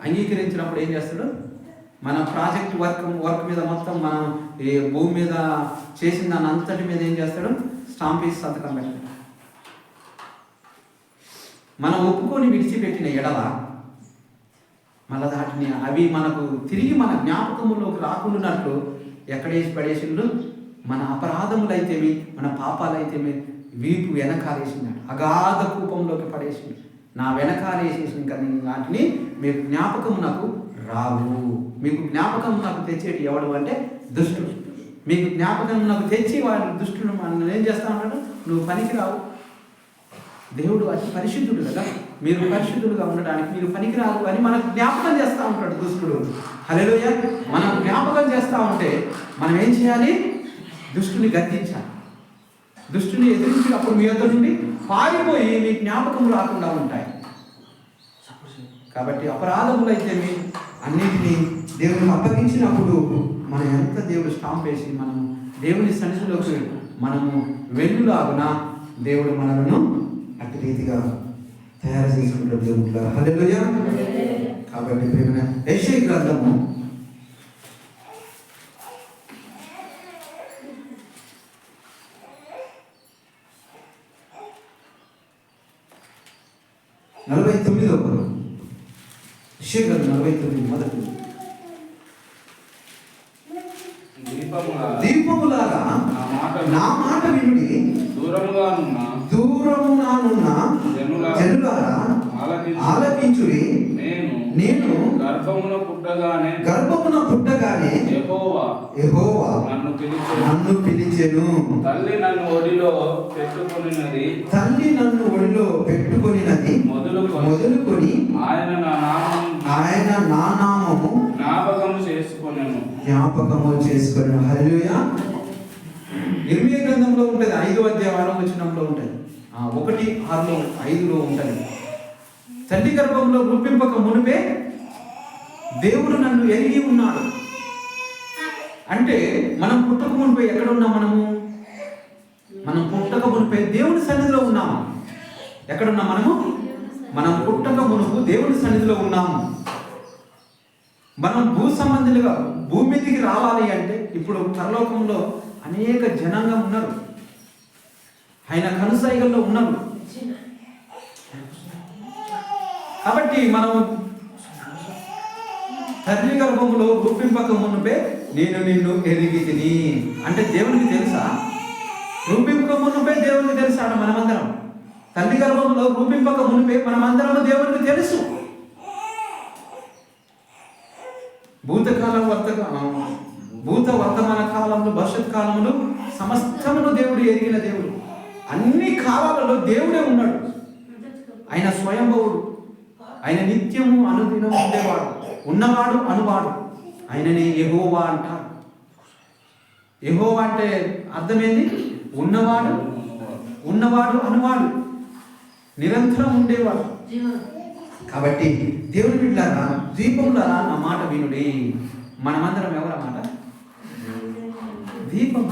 అంగీకరించినప్పుడు ఏం చేస్తాడు? మన ప్రాజెక్ట్ వర్క్ మీద మొత్తం మనం ఈ భూమి మీద చేసిన దాని అంతటి మీద ఏం చేస్తాడు? స్టాంప్ వేసి సంతకం పెట్టాడు. మనం ఒప్పుకొని విడిచిపెట్టిన ఎడల మళ్ళా దాటిని అవి మనకు తిరిగి మన జ్ఞాపకములోకి రాకుండానట్లు ఎక్కడేసి పడేసిండు? మన అపరాధములైతేమి, మన పాపాలైతేమి వీపు వెనకాలేసినాడు, అగాధ కూపంలోకి పడేసింది. నా వెనకాలేసేసి ఇంకా వాటిని మీకు జ్ఞాపకం నాకు రావు. మీకు జ్ఞాపకం నాకు తెచ్చేటి ఎవడు అంటే దుష్టుడు. మీకు జ్ఞాపకం నాకు తెచ్చి వాడు దుష్టుడు మనం ఏం చేస్తా ఉన్నాడు? నువ్వు పనికి రావు. దేవుడు అతి పరిశుద్ధుడు కదా, మీరు పరిశుద్ధులుగా ఉండడానికి మీరు పనికిరాదు అని మనకు జ్ఞాపకం చేస్తూ ఉంటాడు దుష్టుడు. హల్లెలూయా. మనం జ్ఞాపకం చేస్తూ ఉంటే మనం ఏం చేయాలి? దుష్టుని గద్దించాలి. దుష్టుని ఎదిరించినప్పుడు మీ యొద్ద నుండి పారిపోయి మీ జ్ఞాపకం రాకుండా ఉంటాయి. కాబట్టి అపరాధములైతే మీ అన్నిటినీ దేవునికి అప్పగించినప్పుడు మనం ఎంత దేవుడు స్టాంప్ వేసి మనం దేవుని సన్నిధిలోకి మనము వెళ్ళులాగున దేవుడు మనలను అట్టి రీతిగా తయారు చేసుకుంటాడు దేవుడు. హల్లెలూయా. కాబట్టి ప్రియమైన యెషయా గ్రంథము 49 యెషయా గ్రంథం 49 మొదటి దీపములాగా నా మాట వినుడి, దూరమునానున్న జనులారా ఆలకించుడి. నేను గర్భమున పుట్టగానే యెహోవా నన్ను పిలిచెను. తల్లి నన్ను ఒడిలో పెట్టుకొనినది మొదలుకొని ఆయన నా నామము జ్ఞాపకము చేసుకొనెను. హల్లెలూయా. ఇర్మియా గ్రంథంలో ఉంటుంది, 5వ అధ్యాయం వచనంలో ఉంటుంది, 1:6-5 ఉంటుంది. తల్లి గర్భంలో రూపింపక మునిపే దేవుడు నన్ను ఎరిగి ఉన్నాడు. అంటే మనం పుట్టక మునిపే ఎక్కడ ఉన్నాం? మనం పుట్టక మునిపే దేవుని సన్నిధిలో ఉన్నాము. ఎక్కడున్నాం మనము? మనం పుట్టక మునుపు దేవుని సన్నిధిలో ఉన్నాము. మనం భూ సంబంధులుగా భూమి మీదకి రావాలి అంటే ఇప్పుడు పరలోకంలో అనేక జనాంగం ఉన్నారు, ఆయన కనుసైగల్లో ఉన్నారు. కాబట్టి మనం తల్లి గర్భంలో రూపింపక మునుపే నేను నిన్ను ఎరిగితిని అంటే దేవునికి తెలుసా? రూపింపక మునుపే దేవునికి తెలుసా? మనమందరం తల్లి గర్భంలో రూపింపక మునిపే మనమందరము దేవునికి తెలుసు. భూత వర్తమాన కాలంలో భవిష్యత్ కాలంలో సమస్తమును దేవుడు ఎరిగిన దేవుడు. అన్ని కాలాలలో దేవుడే ఉన్నాడు. ఆయన స్వయంభవుడు, ఆయన నిత్యము అనుదినం ఉండేవాడు, ఉన్నవాడు అనువాడు. ఆయననే యెహోవా అంటారు. యెహోవా అంటే అర్థమేంది? ఉన్నవాడు అనువాడు, నిరంతరం ఉండేవాడు. కాబట్టి దేవుని బిడ్డలారా, దీపములారా నా మాట వినుడి. మనమందరం ఎవరన్నమాట? దీపం.